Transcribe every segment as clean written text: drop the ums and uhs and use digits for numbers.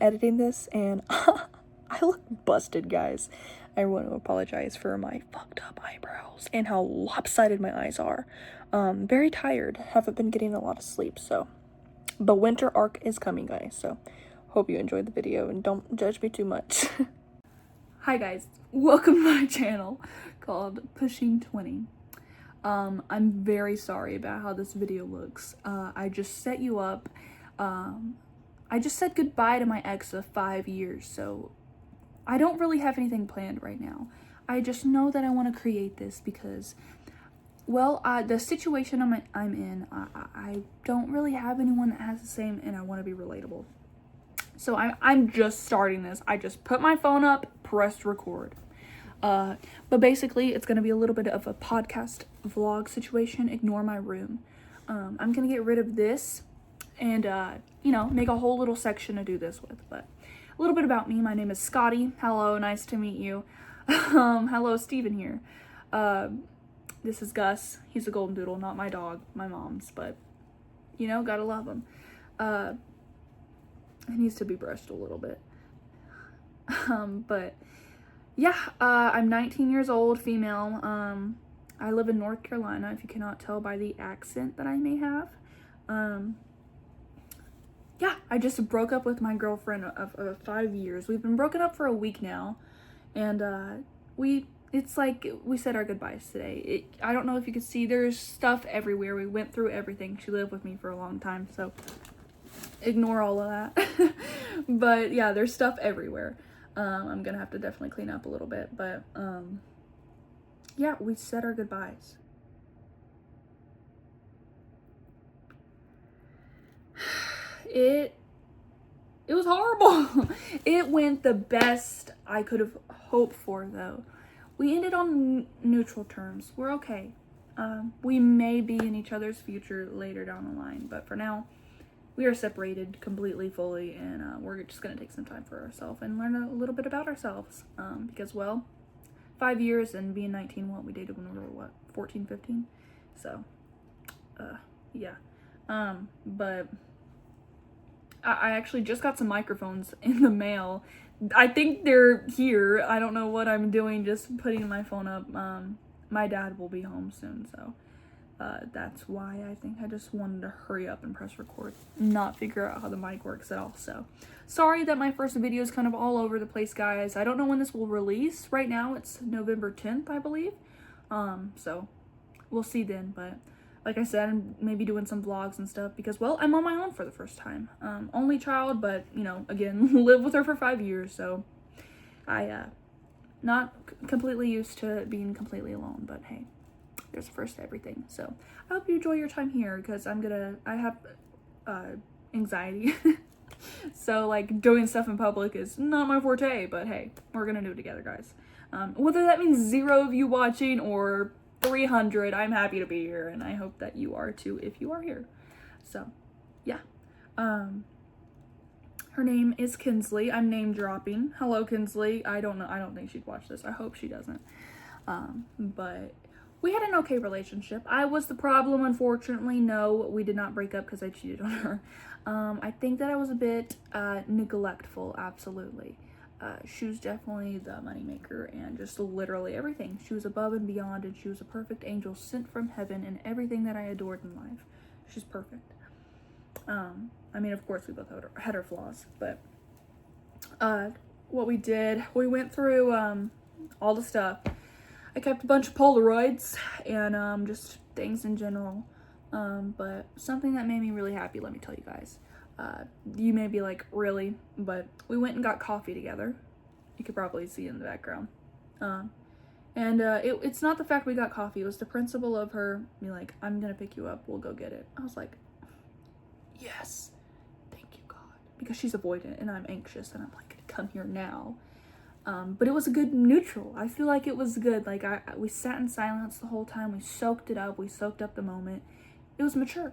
editing this, and I look busted, guys. I want to apologize for my fucked up eyebrows and how lopsided my eyes are. Very tired. Haven't been getting a lot of sleep, so. But winter arc is coming, guys, so hope you enjoyed the video and don't judge me too much. Hi guys, welcome to my channel called Pushing 20. I'm very sorry about how this video looks. I just set you up. I just said goodbye to my ex of 5 years, so I don't really have anything planned right now. I just know that I want to create this because, well, the situation I'm in, I don't really have anyone that has the same, and I want to be relatable. So I'm just starting this. I just put my phone up, pressed record. But basically, it's going to be a little bit of a podcast vlog situation. Ignore my room. I'm going to get rid of this and, you know, make a whole little section to do this with. But a little bit about me. My name is Scotty. Hello, nice to meet you. Hello, Steven here. This is Gus. He's a golden doodle, not my dog, my mom's, but, you know, gotta love him. It needs to be brushed a little bit. But yeah, I'm 19 years old, female. I live in North Carolina, if you cannot tell by the accent that I may have. Yeah, I just broke up with my girlfriend of 5 years. We've been broken up for a week now, and it's like we said our goodbyes today. I don't know if you can see, there's stuff everywhere. We went through everything. She lived with me for a long time, so ignore all of that. But yeah, there's stuff everywhere. I'm gonna have to definitely clean up a little bit, but yeah, we said our goodbyes. It was horrible. It went the best I could have hoped for, though. We ended on neutral terms. We're okay. We may be in each other's future later down the line, but for now, we are separated completely, fully, and we're just gonna take some time for ourselves and learn a little bit about ourselves. Because, well, 5 years and being 19, we dated when we were, what, 14, 15? So, yeah. But I actually just got some microphones in the mail. I think they're here. I don't know what I'm doing, just putting my phone up. My dad will be home soon, so that's why I think I just wanted to hurry up and press record, not figure out how the mic works at all. So sorry that my first video is kind of all over the place, guys. I don't know when this will release. Right now it's November 10th, I believe. So we'll see then, but like I said, I'm maybe doing some vlogs and stuff because, well, I'm on my own for the first time. Only child, but, you know, again, lived with her for 5 years, so not completely used to being completely alone, but hey, there's a first to everything. So I hope you enjoy your time here because I have anxiety. So, like, doing stuff in public is not my forte, but hey, we're gonna do it together, guys. Whether that means 0 of you watching or 300, I'm happy to be here, and I hope that you are too if you are here. So yeah, her name is Kinsley. I'm name dropping. Hello, Kinsley. I don't know, I don't think she'd watch this. I hope she doesn't. But we had an okay relationship. I was the problem, unfortunately. No, we did not break up because I cheated on her. I think that I was a bit neglectful, absolutely. She was definitely the moneymaker and just literally everything. She was above and beyond, and she was a perfect angel sent from heaven and everything that I adored in life. She's perfect. I mean, of course, we both had our flaws, but what we did, we went through all the stuff. I kept a bunch of Polaroids and just things in general. But something that made me really happy, let me tell you guys. You may be like, really? But we went and got coffee together. You could probably see in the background. It's not the fact we got coffee. It was the principle of her being like, I'm gonna pick you up. We'll go get it. I was like, yes. Thank you, God. Because she's avoidant and I'm anxious and I'm like, come here now. But it was a good neutral. I feel like it was good. Like, we sat in silence the whole time. We soaked it up. We soaked up the moment. It was mature.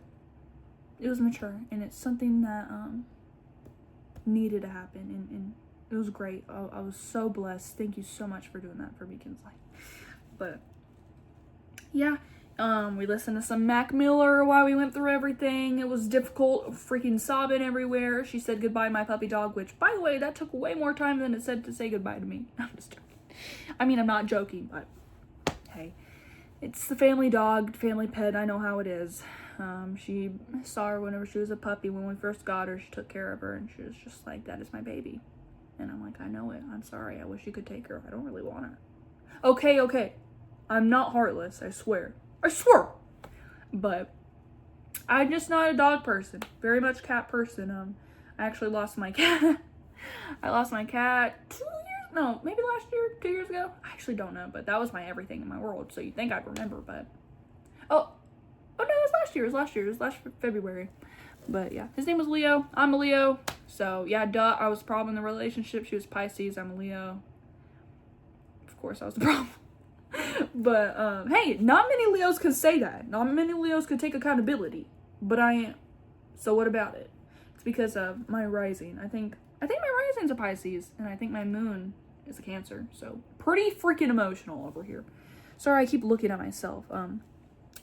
It was mature, and it's something that needed to happen, and it was great. I was so blessed. Thank you so much for doing that for me, Kinsley. But yeah, We listened to some Mac Miller while we went through everything. It was difficult, freaking sobbing everywhere. She said goodbye to my puppy dog, which, by the way, that took way more time than it said to say goodbye to me. I'm just joking. I mean, I'm not joking, but hey, it's the family dog, family pet. I know how it is. She saw her whenever she was a puppy. When we first got her, she took care of her, and she was just like, that is my baby. And I'm like, I know it. I'm sorry. I wish you could take her. I don't really want her. Okay. I'm not heartless, I swear. I swear! But I'm just not a dog person. Very much cat person. I actually lost my cat. I lost my cat 2 years? No, maybe last year? 2 years ago? I actually don't know, but that was my everything in my world, so you'd think I'd remember, but... Oh no, it was last year. It was last February. But yeah, his name was Leo. I'm a Leo. So yeah, duh, I was the problem in the relationship. She was Pisces, I'm a Leo. Of course I was the problem. But hey, not many Leos can say that. Not many Leos can take accountability. But I am. So what about it? It's because of my rising. I think my rising's a Pisces, and I think my moon is a Cancer. So pretty freaking emotional over here. Sorry, I keep looking at myself.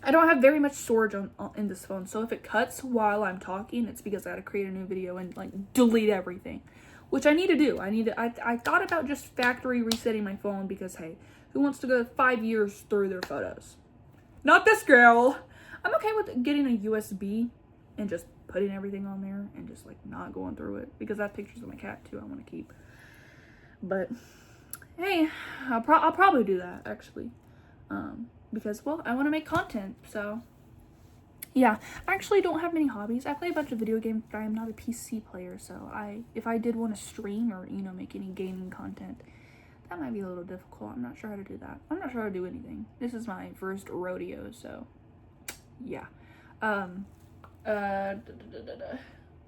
I don't have very much storage in this phone, so if it cuts while I'm talking, it's because I gotta create a new video and like delete everything, which I need to do. I thought about just factory resetting my phone because hey, who wants to go 5 years through their photos? Not this girl. I'm okay with getting a USB and just putting everything on there and just like not going through it because I have pictures of my cat too I want to keep. But hey, I'll probably do that actually. Because, well, I want to make content, so, yeah. I actually don't have many hobbies. I play a bunch of video games, but I am not a PC player, so if I did want to stream or, you know, make any gaming content, that might be a little difficult. I'm not sure how to do that. I'm not sure how to do anything. This is my first rodeo, so, yeah. I have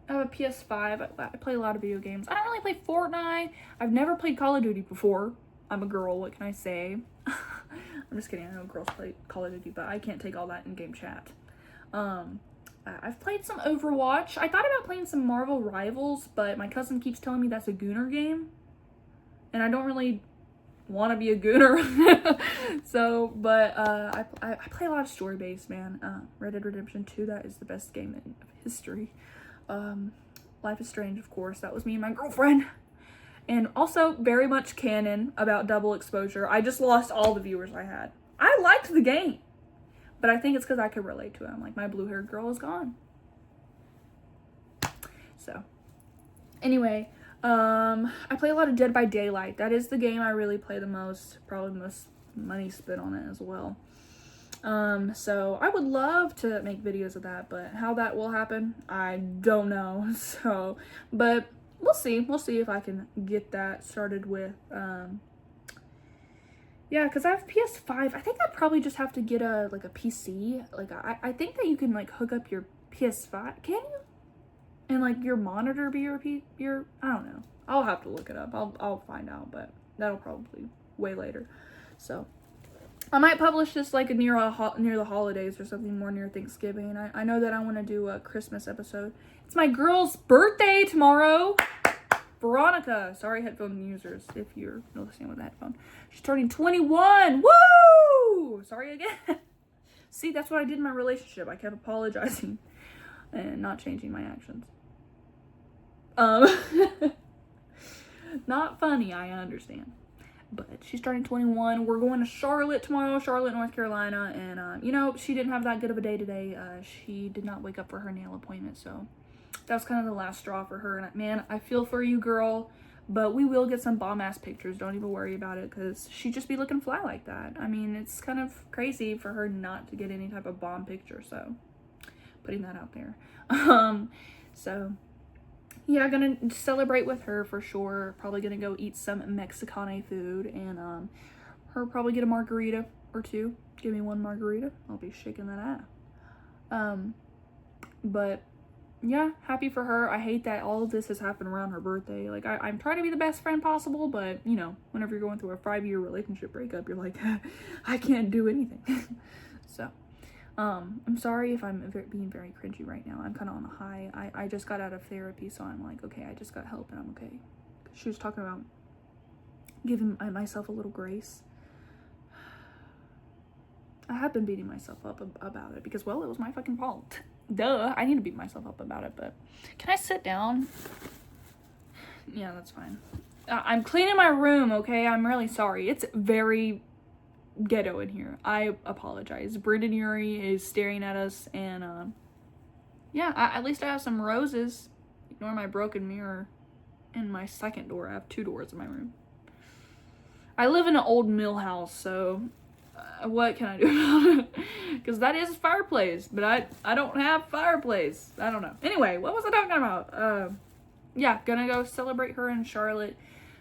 a PS5. I play a lot of video games. I don't really play Fortnite. I've never played Call of Duty before. I'm a girl, what can I say? I'm just kidding, I know girls play Call of Duty, but I can't take all that in-game chat. I've played some Overwatch. I thought about playing some Marvel Rivals, but my cousin keeps telling me that's a Gooner game. And I don't really want to be a Gooner. So, but I play a lot of story-based, man. Red Dead Redemption 2, that is the best game in history. Life is Strange, of course. That was me and my girlfriend. And also very much canon about double exposure. I just lost all the viewers I had. I liked the game, but I think it's because I could relate to it. I'm like, my blue-haired girl is gone. So, anyway, I play a lot of Dead by Daylight. That is the game I really play the most. Probably the most money spent on it as well. So I would love to make videos of that, but how that will happen, I don't know. So, but we'll see if I can get that started with, yeah, because I have PS5. I think I'd probably just have to get a PC. Like, I think that you can, like, hook up your PS5. Can you? And, like, your monitor be your I don't know. I'll have to look it up. I'll find out, but that'll probably way later. So, I might publish this, like, near the holidays or something, more near Thanksgiving. I know that I want to do a Christmas episode. It's my girl's birthday tomorrow. Veronica. Sorry, headphone users, if you're listening with a headphone. She's turning 21. Woo! Sorry again. See, that's what I did in my relationship. I kept apologizing and not changing my actions. Not funny, I understand. But she's turning 21. We're going to Charlotte tomorrow, Charlotte, North Carolina. And, you know, she didn't have that good of a day today. She did not wake up for her nail appointment. So that was kind of the last straw for her. And, man, I feel for you, girl. But we will get some bomb-ass pictures. Don't even worry about it, because she'd just be looking fly like that. I mean, it's kind of crazy for her not to get any type of bomb picture. So putting that out there. So... yeah, gonna celebrate with her for sure. Probably gonna go eat some Mexicana food, and her probably get a margarita or two. Give me one margarita. I'll be shaking that ass. But yeah, happy for her. I hate that all of this has happened around her birthday. Like, I'm trying to be the best friend possible, but you know, whenever you're going through a 5-year relationship breakup, you're like, I can't do anything. So. I'm sorry if I'm being very cringy right now. I'm kind of on a high. I just got out of therapy, so I'm like, okay, I just got help and I'm okay. She was talking about giving myself a little grace. I have been beating myself up about it because, well, it was my fucking fault. Duh, I need to beat myself up about it, but can I sit down? Yeah, that's fine. I'm cleaning my room, okay? I'm really sorry. It's very ghetto in here. I apologize. Brit and Yuri is staring at us, and, yeah, at least I have some roses. Ignore my broken mirror and my second door. I have 2 doors in my room. I live in an old mill house, so what can I do about it? Because that is a fireplace, but I don't have fireplace. I don't know. Anyway, what was I talking about? Yeah, gonna go celebrate her in Charlotte.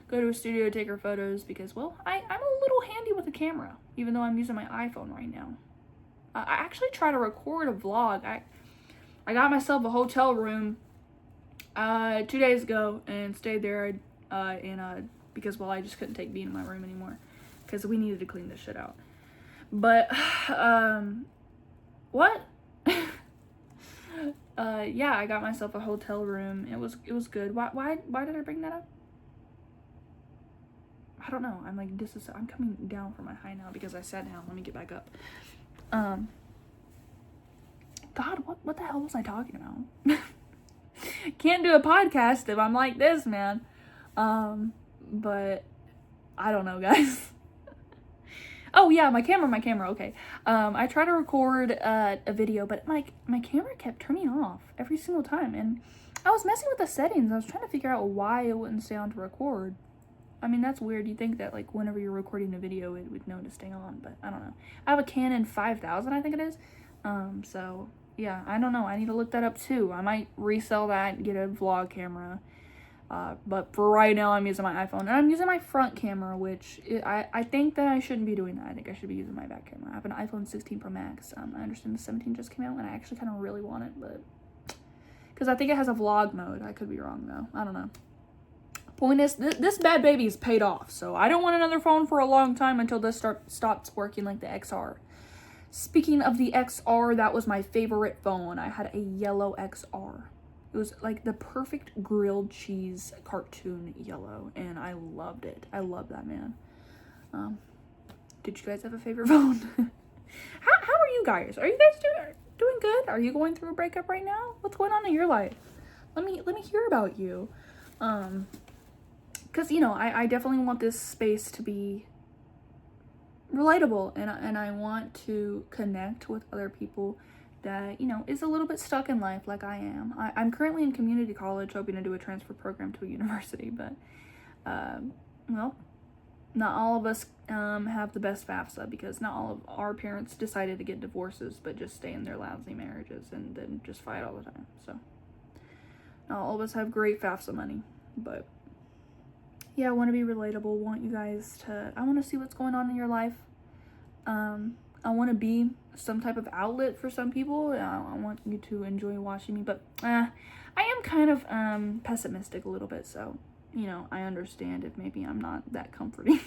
Go to a studio, take her photos, because, well, I'm a little handy with a camera, even though I'm using my iPhone right now. I actually try to record a vlog. I got myself a hotel room 2 days ago and stayed there because, well, I just couldn't take being in my room anymore because we needed to clean this shit out. But what? Yeah, I got myself a hotel room. It was good. Why did I bring that up? I don't know. I'm like, I'm coming down from my high now because I sat down. Let me get back up. God, what the hell was I talking about? Can't do a podcast if I'm like this, man. But I don't know, guys. Oh yeah, my camera, okay. I tried to record a video, but my camera kept turning off every single time, and I was messing with the settings. I was trying to figure out why it wouldn't stay on to record. I mean, that's weird. You think that, like, whenever you're recording a video, it would know to stay on, but I don't know. I have a Canon 5000, I think it is. So yeah, I don't know. I need to look that up too. I might resell that and get a vlog camera. But for right now, I'm using my iPhone, and I'm using my front camera, which I think that I shouldn't be doing that. I think I should be using my back camera. I have an iPhone 16 Pro Max. I understand the 17 just came out, and I actually kind of really want it, but because I think it has a vlog mode. I could be wrong though. I don't know. Point is, this bad baby is paid off, so I don't want another phone for a long time until this stops working like the XR. Speaking of the XR, that was my favorite phone. I had a yellow XR. It was like the perfect grilled cheese cartoon yellow, and I loved it. I love that, man. Did you guys have a favorite phone? How are you guys? Are you guys doing good? Are you going through a breakup right now? What's going on in your life? Let me hear about you. Because, you know, I definitely want this space to be relatable, and I want to connect with other people that, you know, is a little bit stuck in life like I am. I'm currently in community college hoping to do a transfer program to a university, but, well, not all of us have the best FAFSA because not all of our parents decided to get divorces but just stay in their lousy marriages and then just fight all the time. So, not all of us have great FAFSA money, but yeah, I want to be relatable, want you guys to, I want to see what's going on in your life. I want to be some type of outlet for some people. I want you to enjoy watching me, but I am kind of pessimistic a little bit, so, you know, I understand if maybe I'm not that comforting.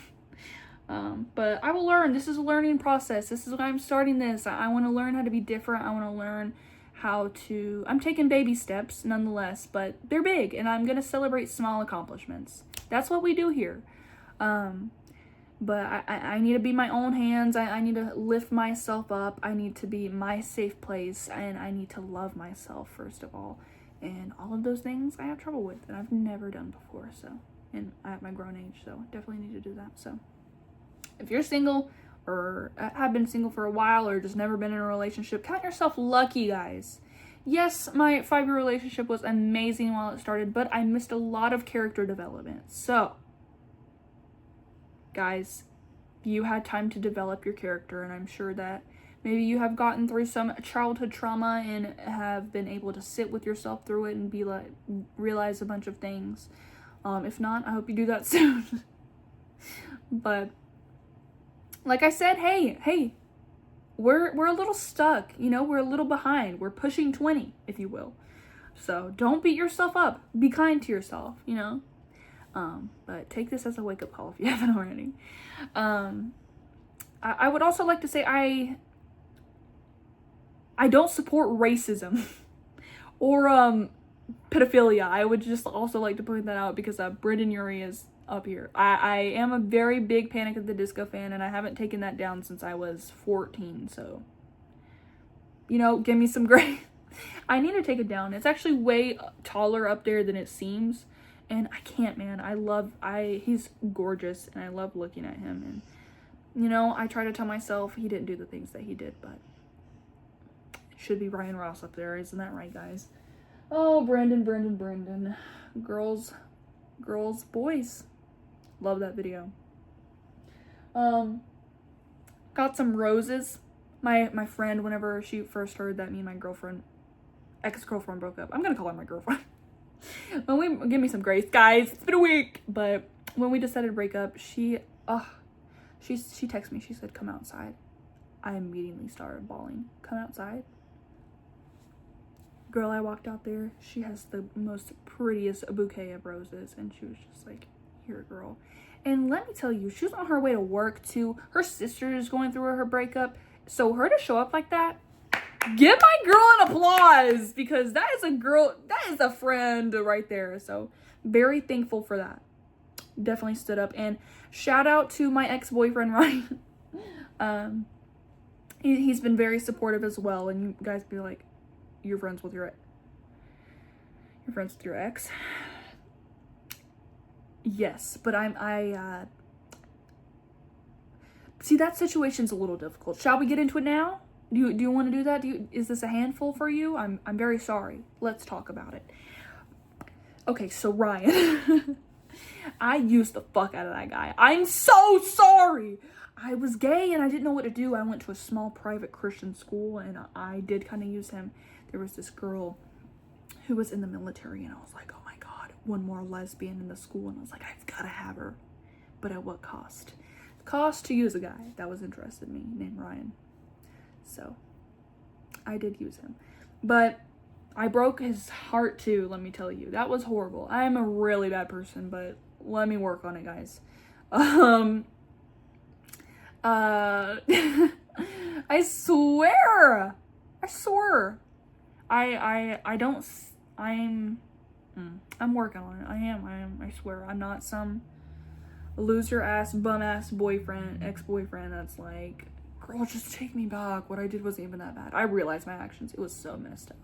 But I will learn. This is a learning process. This is why I'm starting this. I want to learn how to be different. I want to learn how to, I'm taking baby steps nonetheless, but they're big, and I'm going to celebrate small accomplishments. That's what we do here. But I need to be my own hands. I need to lift myself up. I need to be my safe place, and I need to love myself first of all. And all of those things I have trouble with, and I've never done before. So, and at my grown age, so definitely need to do that. So, if you're single or have been single for a while or just never been in a relationship, count yourself lucky, guys. Yes, my 5-year relationship was amazing while it started, but I missed a lot of character development. So, guys, you had time to develop your character, and I'm sure that maybe you have gotten through some childhood trauma and have been able to sit with yourself through it and be like, realize a bunch of things. If not, I hope you do that soon. But like I said, hey, we're a little stuck, you know, we're a little behind. We're pushing 20, if you will. So don't beat yourself up. Be kind to yourself, you know. But take this as a wake-up call if you haven't already. I would also like to say I don't support racism or pedophilia. I would just also like to point that out because Brit and Yuri is up here. I am a very big Panic at the Disco fan, and I haven't taken that down since I was 14, so, you know, give me some grace. I need to take it down. It's actually way taller up there than it seems, and I can't, man. He's gorgeous, and I love looking at him, and, you know, I try to tell myself he didn't do the things that he did, but it should be Ryan Ross up there, isn't that right, guys? Oh, Brendan. Girls, boys. Love that video. Got some roses. My friend, whenever she first heard that me and my ex-girlfriend broke up. I'm gonna call her my girlfriend. Give me some grace, guys. It's been a week. But when we decided to break up, she texted me. She said, "Come outside." I immediately started bawling. Come outside. Girl, I walked out there. She has the most prettiest bouquet of roses, and she was just like, "Here, girl." And let me tell you, she was on her way to work too. Her sister is going through her breakup. So her to show up like that, give my girl an applause, because that is a friend right there. So very thankful for that. Definitely stood up. And shout out to my ex-boyfriend, Ryan. He's been very supportive as well. And you guys be like, you're friends with your ex? Yes, but see, that situation's a little difficult. Shall we get into it now? Do you want to do that? Is this a handful for you? I'm very sorry. Let's talk about it. Okay, so Ryan, I used the fuck out of that guy. I'm so sorry. I was gay and I didn't know what to do. I went to a small private Christian school and I did kind of use him. There was this girl who was in the military and I was like, oh my God, one more lesbian in the school. And I was like, I've got to have her. But at what cost? The cost to use a guy that was interested in me named Ryan. So I did use him. But I broke his heart too, let me tell you. That was horrible. I am a really bad person, but let me work on it, guys. I swear. I'm working on it. I am. I swear. I'm not some loser ass, bum ass ex-boyfriend that's like, girl, just take me back. What I did wasn't even that bad. I realized my actions. It was so messed up.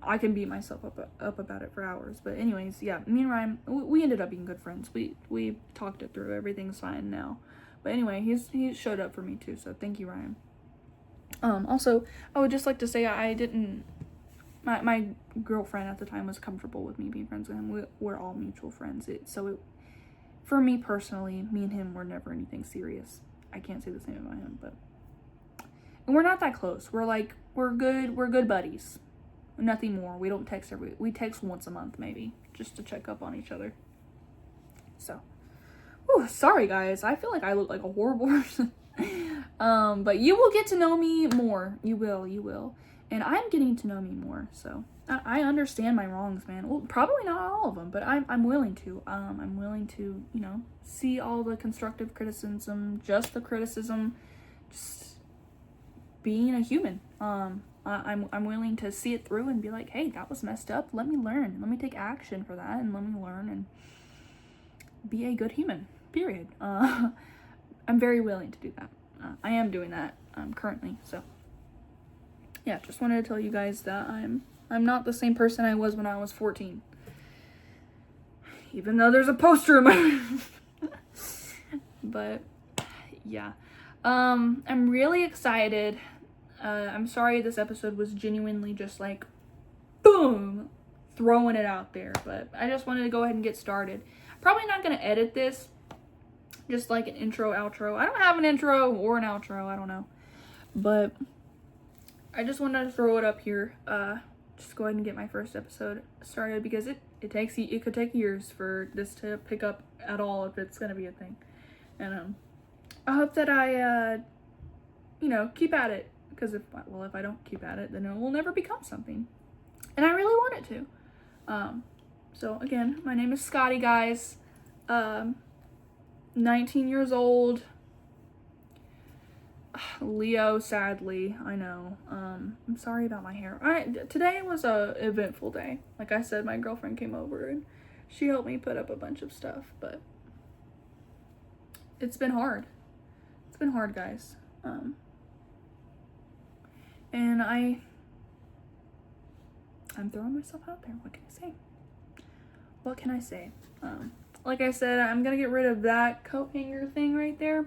I can beat myself up about it for hours. But anyways, yeah, me and Ryan, we ended up being good friends. We talked it through. Everything's fine now. But anyway, he showed up for me too. So thank you, Ryan. Also, I would just like to say my girlfriend at the time was comfortable with me being friends with him. We're all mutual friends. For me personally, me and him were never anything serious. I can't say the same about him, and we're not that close. We're good buddies. Nothing more. We don't text we text once a month maybe, just to check up on each other. So, sorry guys. I feel like I look like a horrible person. But you will get to know me more. You will. And I'm getting to know me more. So I understand my wrongs, man. Well, probably not all of them, but I'm willing to. I'm willing to, see all the constructive criticism, just the criticism, just being a human. I'm willing to see it through and be like, hey, that was messed up. Let me learn. Let me take action for that, and let me learn and be a good human. Period. I'm very willing to do that. I am doing that currently. So yeah, just wanted to tell you guys that I'm not the same person I was when I was 14. Even though there's a poster in my room. But yeah. I'm really excited. I'm sorry this episode was genuinely just like, boom, throwing it out there. But I just wanted to go ahead and get started. Probably not going to edit this. Just like an intro, outro. I don't have an intro or an outro. I don't know. But I just wanted to throw it up here. Just go ahead and get my first episode started, because it could take years for this to pick up at all, if it's going to be a thing. And I hope that I keep at it. Because if I don't keep at it, then it will never become something. And I really want it to. So again, my name is Scotty, guys. 19 years old. Leo, sadly, I know. I'm sorry about my hair. Today was a eventful day. Like I said, my girlfriend came over and She helped me put up a bunch of stuff, but it's been hard. It's been hard, guys. And I'm throwing myself out there. What can I say? What can I say? Like I said, I'm gonna get rid of that coat hanger thing right there.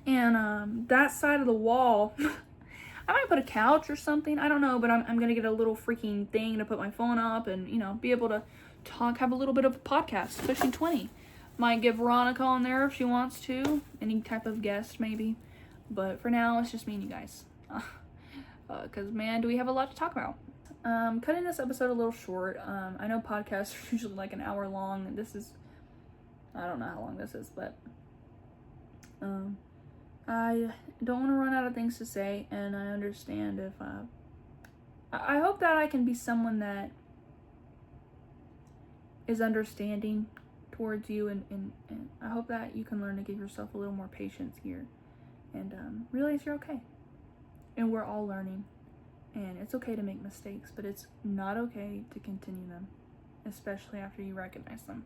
And that side of the wall, I might put a couch or something. I don't know, but I'm gonna get a little freaking thing to put my phone up and, you know, be able to talk, have a little bit of a podcast, Pushing 20. Might get Veronica on there if she wants to, any type of guest maybe. But for now, it's just me and you guys. Because, man, do we have a lot to talk about. Cutting this episode a little short. I know podcasts are usually like an hour long, and this is, I don't know how long this is, but I don't want to run out of things to say, and I understand if, I hope that I can be someone that is understanding towards you, and I hope that you can learn to give yourself a little more patience here, and realize you're okay, and we're all learning. And it's okay to make mistakes, but it's not okay to continue them, especially after you recognize them.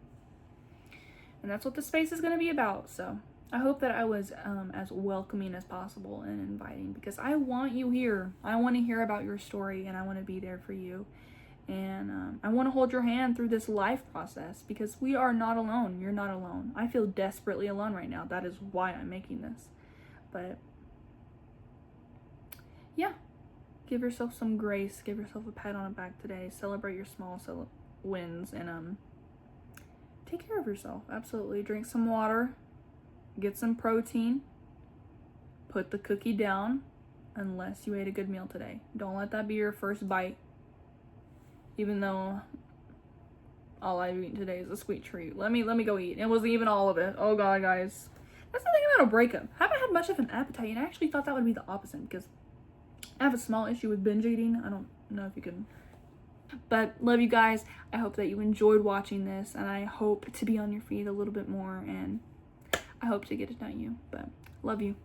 And that's what the space is going to be about. So I hope that I was as welcoming as possible and inviting, because I want you here. I want to hear about your story, and I want to be there for you. And I want to hold your hand through this life process, because we are not alone. You're not alone. I feel desperately alone right now. That is why I'm making this. But yeah. Give yourself some grace. Give yourself a pat on the back today. Celebrate your small wins, and take care of yourself. Absolutely. Drink some water. Get some protein. Put the cookie down unless you ate a good meal today. Don't let that be your first bite. Even though all I've eaten today is a sweet treat. Let me go eat. It wasn't even all of it. Oh god, guys. That's the thing about a breakup. I haven't had much of an appetite, and I actually thought that would be the opposite, because I have a small issue with binge eating. I don't know if you can. But love you guys. I hope that you enjoyed watching this, and I hope to be on your feet a little bit more, and I hope to get to know you. But love you.